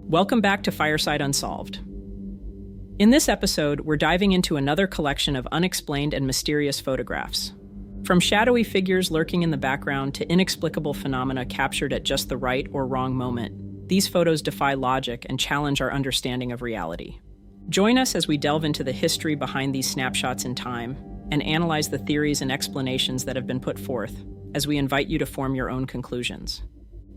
Welcome back to Fireside Unsolved. In this episode, we're diving into another collection of unexplained and mysterious photographs. From shadowy figures lurking in the background to inexplicable phenomena captured at just the right or wrong moment, these photos defy logic and challenge our understanding of reality. Join us as we delve into the history behind these snapshots in time and analyze the theories and explanations that have been put forth as we invite you to form your own conclusions.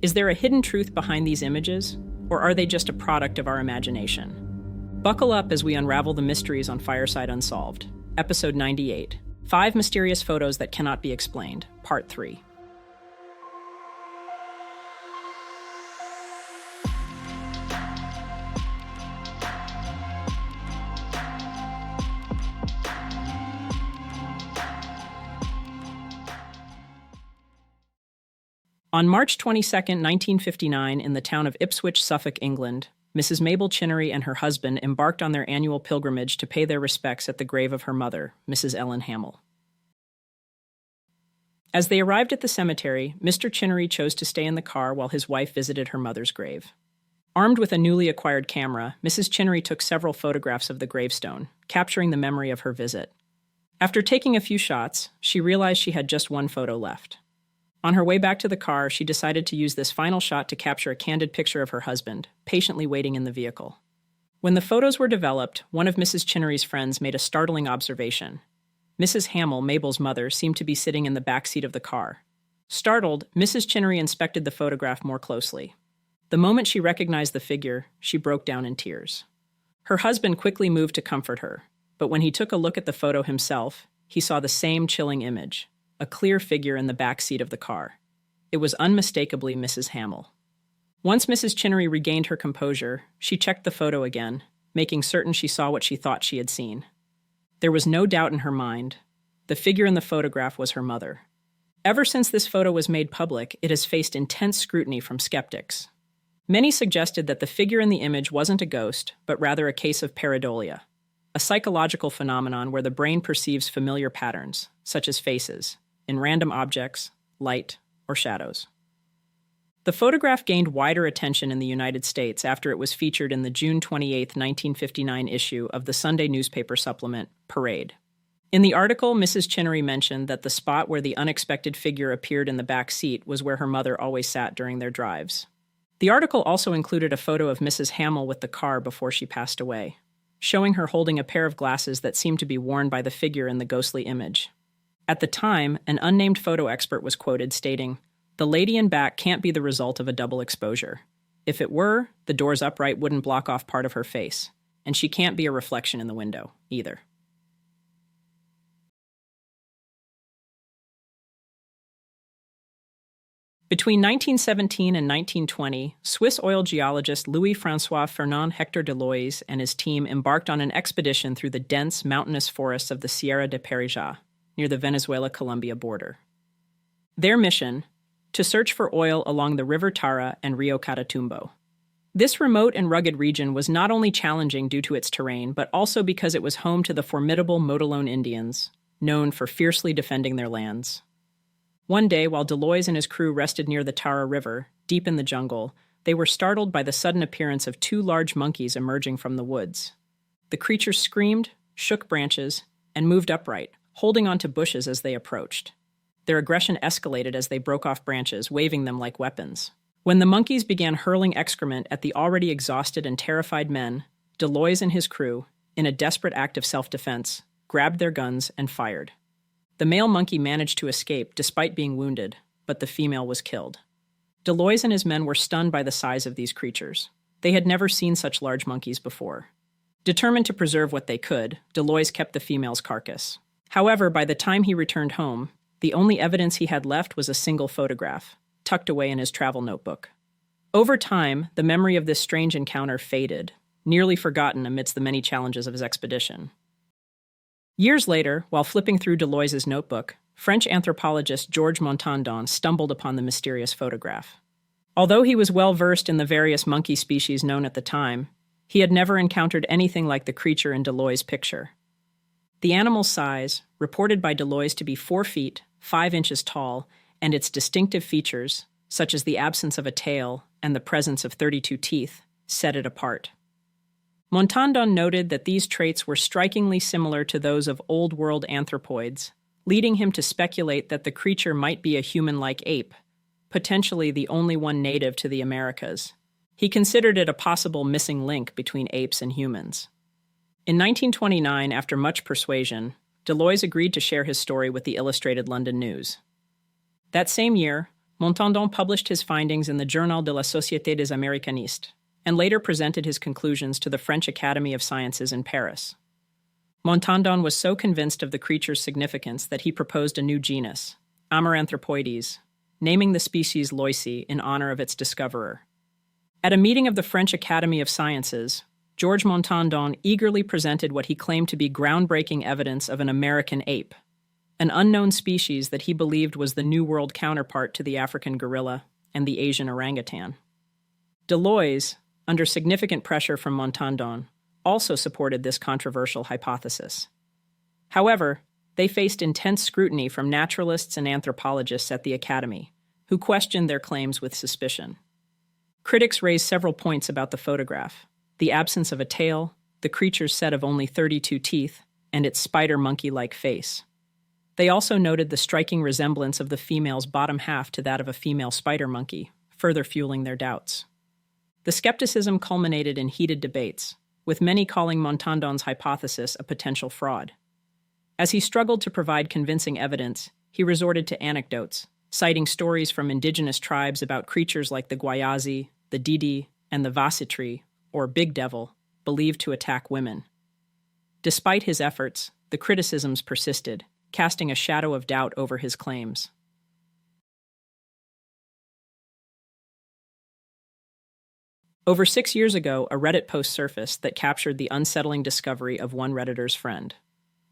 Is there a hidden truth behind these images, or are they just a product of our imagination? Buckle up as we unravel the mysteries on Fireside Unsolved, Episode 98, 5 Mysterious Photos That Cannot Be Explained, Part 3. On March 22, 1959, in the town of Ipswich, Suffolk, England, Mrs. Mabel Chinnery and her husband embarked on their annual pilgrimage to pay their respects at the grave of her mother, Mrs. Ellen Hamill. As they arrived at the cemetery, Mr. Chinnery chose to stay in the car while his wife visited her mother's grave. Armed with a newly acquired camera, Mrs. Chinnery took several photographs of the gravestone, capturing the memory of her visit. After taking a few shots, she realized she had just one photo left. On her way back to the car, she decided to use this final shot to capture a candid picture of her husband, patiently waiting in the vehicle. When the photos were developed, one of Mrs. Chinnery's friends made a startling observation. Mrs. Hamill, Mabel's mother, seemed to be sitting in the back seat of the car. Startled, Mrs. Chinnery inspected the photograph more closely. The moment she recognized the figure, she broke down in tears. Her husband quickly moved to comfort her, but when he took a look at the photo himself, he saw the same chilling image. A clear figure in the back seat of the car. It was unmistakably Mrs. Hamill. Once Mrs. Chinnery regained her composure, she checked the photo again, making certain she saw what she thought she had seen. There was no doubt in her mind. The figure in the photograph was her mother. Ever since this photo was made public, it has faced intense scrutiny from skeptics. Many suggested that the figure in the image wasn't a ghost, but rather a case of pareidolia, a psychological phenomenon where the brain perceives familiar patterns, such as faces, in random objects, light, or shadows. The photograph gained wider attention in the United States after it was featured in the June 28, 1959 issue of the Sunday newspaper supplement, Parade. In the article, Mrs. Chinnery mentioned that the spot where the unexpected figure appeared in the back seat was where her mother always sat during their drives. The article also included a photo of Mrs. Hamill with the car before she passed away, showing her holding a pair of glasses that seemed to be worn by the figure in the ghostly image. At the time, an unnamed photo expert was quoted stating, "The lady in back can't be the result of a double exposure. If it were, the door's upright wouldn't block off part of her face, and she can't be a reflection in the window, either." Between 1917 and 1920, Swiss oil geologist Louis-François Fernand Hector de Loys and his team embarked on an expedition through the dense, mountainous forests of the Sierra de Perijá, near the Venezuela-Colombia border. Their mission, to search for oil along the River Tara and Rio Catatumbo. This remote and rugged region was not only challenging due to its terrain, but also because it was home to the formidable Motilone Indians, known for fiercely defending their lands. One day, while Deloys and his crew rested near the Tara River, deep in the jungle, they were startled by the sudden appearance of 2 large monkeys emerging from the woods. The creatures screamed, shook branches, and moved upright, holding onto bushes as they approached. Their aggression escalated as they broke off branches, waving them like weapons. When the monkeys began hurling excrement at the already exhausted and terrified men, Deloys and his crew, in a desperate act of self-defense, grabbed their guns and fired. The male monkey managed to escape despite being wounded, but the female was killed. Deloys and his men were stunned by the size of these creatures. They had never seen such large monkeys before. Determined to preserve what they could, Deloys kept the female's carcass. However, by the time he returned home, the only evidence he had left was a single photograph, tucked away in his travel notebook. Over time, the memory of this strange encounter faded, nearly forgotten amidst the many challenges of his expedition. Years later, while flipping through Deloys' notebook, French anthropologist Georges Montandon stumbled upon the mysterious photograph. Although he was well versed in the various monkey species known at the time, he had never encountered anything like the creature in Deloys' picture. The animal's size, reported by Deloys to be 4 feet, 5 inches tall, and its distinctive features, such as the absence of a tail and the presence of 32 teeth, set it apart. Montandon noted that these traits were strikingly similar to those of Old World anthropoids, leading him to speculate that the creature might be a human-like ape, potentially the only one native to the Americas. He considered it a possible missing link between apes and humans. In 1929, after much persuasion, Loys agreed to share his story with the Illustrated London News. That same year, Montandon published his findings in the Journal de la Société des Americanistes, and later presented his conclusions to the French Academy of Sciences in Paris. Montandon was so convinced of the creature's significance that he proposed a new genus, Amaranthropoides, naming the species Loys Ape in honor of its discoverer. At a meeting of the French Academy of Sciences, Georges Montandon eagerly presented what he claimed to be groundbreaking evidence of an American ape, an unknown species that he believed was the New World counterpart to the African gorilla and the Asian orangutan. Loys, under significant pressure from Montandon, also supported this controversial hypothesis. However, they faced intense scrutiny from naturalists and anthropologists at the Academy, who questioned their claims with suspicion. Critics raised several points about the photograph: the absence of a tail, the creature's set of only 32 teeth, and its spider-monkey-like face. They also noted the striking resemblance of the female's bottom half to that of a female spider monkey, further fueling their doubts. The skepticism culminated in heated debates, with many calling Montandon's hypothesis a potential fraud. As he struggled to provide convincing evidence, he resorted to anecdotes, citing stories from indigenous tribes about creatures like the Guayazi, the Didi, and the Vasitri, or Big Devil, believed to attack women. Despite his efforts, the criticisms persisted, casting a shadow of doubt over his claims. Over 6 years ago, a Reddit post surfaced that captured the unsettling discovery of one Redditor's friend.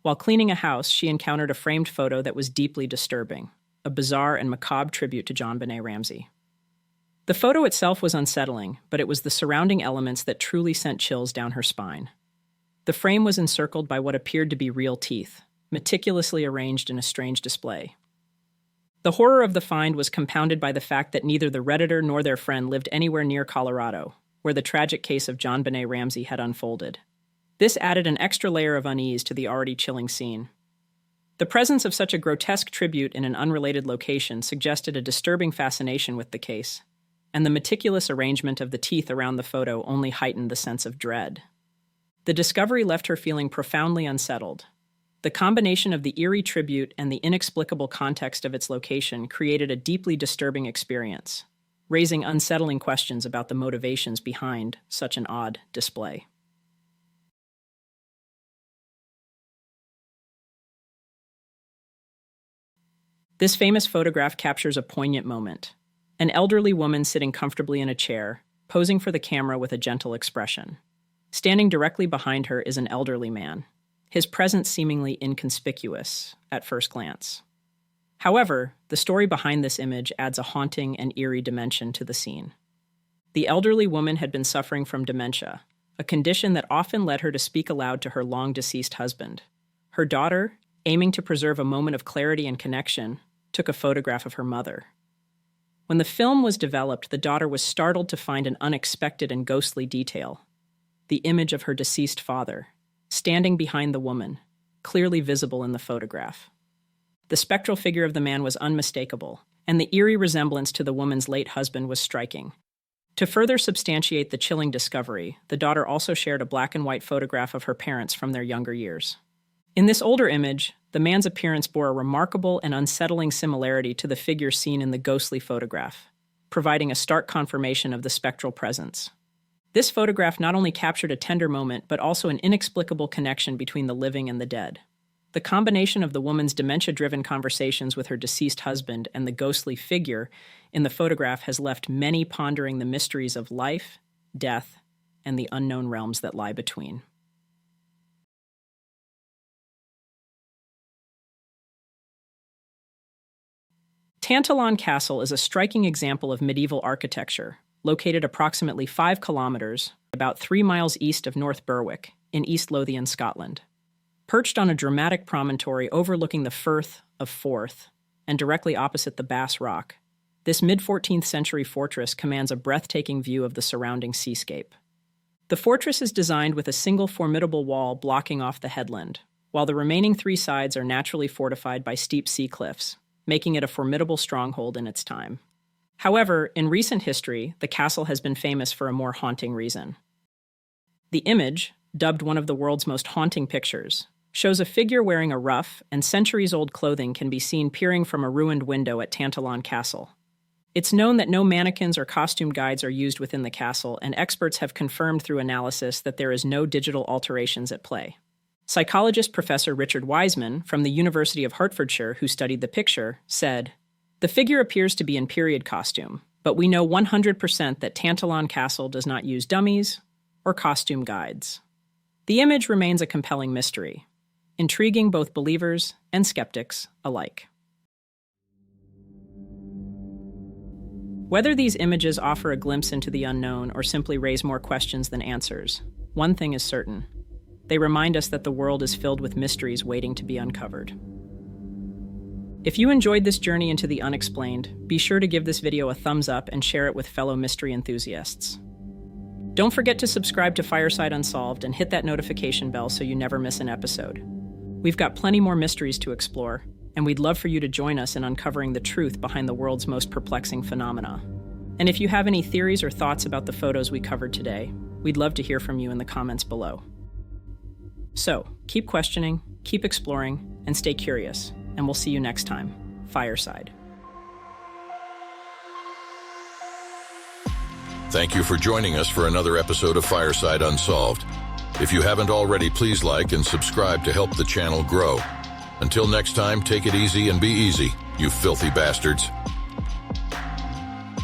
While cleaning a house, she encountered a framed photo that was deeply disturbing, a bizarre and macabre tribute to Jon Benet Ramsay. The photo itself was unsettling, but it was the surrounding elements that truly sent chills down her spine. The frame was encircled by what appeared to be real teeth, meticulously arranged in a strange display. The horror of the find was compounded by the fact that neither the Redditor nor their friend lived anywhere near Colorado, where the tragic case of Jon Benet Ramsay had unfolded. This added an extra layer of unease to the already chilling scene. The presence of such a grotesque tribute in an unrelated location suggested a disturbing fascination with the case, and the meticulous arrangement of the teeth around the photo only heightened the sense of dread. The discovery left her feeling profoundly unsettled. The combination of the eerie tribute and the inexplicable context of its location created a deeply disturbing experience, raising unsettling questions about the motivations behind such an odd display. This famous photograph captures a poignant moment. An elderly woman sitting comfortably in a chair, posing for the camera with a gentle expression. Standing directly behind her is an elderly man, his presence seemingly inconspicuous at first glance. However, the story behind this image adds a haunting and eerie dimension to the scene. The elderly woman had been suffering from dementia, a condition that often led her to speak aloud to her long-deceased husband. Her daughter, aiming to preserve a moment of clarity and connection, took a photograph of her mother. When the film was developed, the daughter was startled to find an unexpected and ghostly detail: the image of her deceased father, standing behind the woman, clearly visible in the photograph. The spectral figure of the man was unmistakable, and the eerie resemblance to the woman's late husband was striking. To further substantiate the chilling discovery, the daughter also shared a black and white photograph of her parents from their younger years. In this older image, the man's appearance bore a remarkable and unsettling similarity to the figure seen in the ghostly photograph, providing a stark confirmation of the spectral presence. This photograph not only captured a tender moment, but also an inexplicable connection between the living and the dead. The combination of the woman's dementia-driven conversations with her deceased husband and the ghostly figure in the photograph has left many pondering the mysteries of life, death, and the unknown realms that lie between. Tantallon Castle is a striking example of medieval architecture, located approximately 5 kilometers, about 3 miles east of North Berwick, in East Lothian, Scotland. Perched on a dramatic promontory overlooking the Firth of Forth and directly opposite the Bass Rock, this mid-14th century fortress commands a breathtaking view of the surrounding seascape. The fortress is designed with a single formidable wall blocking off the headland, while the remaining 3 sides are naturally fortified by steep sea cliffs, making it a formidable stronghold in its time. However, in recent history, the castle has been famous for a more haunting reason. The image, dubbed one of the world's most haunting pictures, shows a figure wearing a rough and centuries-old clothing can be seen peering from a ruined window at Tantallon Castle. It's known that no mannequins or costume guides are used within the castle, and experts have confirmed through analysis that there is no digital alterations at play. Psychologist Professor Richard Wiseman from the University of Hertfordshire, who studied the picture, said, "The figure appears to be in period costume, but we know 100% that Tantallon Castle does not use dummies or costume guides." The image remains a compelling mystery, intriguing both believers and skeptics alike. Whether these images offer a glimpse into the unknown or simply raise more questions than answers, one thing is certain. They remind us that the world is filled with mysteries waiting to be uncovered. If you enjoyed this journey into the unexplained, be sure to give this video a thumbs up and share it with fellow mystery enthusiasts. Don't forget to subscribe to Fireside Unsolved and hit that notification bell so you never miss an episode. We've got plenty more mysteries to explore, and we'd love for you to join us in uncovering the truth behind the world's most perplexing phenomena. And if you have any theories or thoughts about the photos we covered today, we'd love to hear from you in the comments below. So, keep questioning, keep exploring, and stay curious, and we'll see you next time. Fireside. Thank you for joining us for another episode of Fireside Unsolved. If you haven't already, please like and subscribe to help the channel grow. Until next time, take it easy and be easy, you filthy bastards.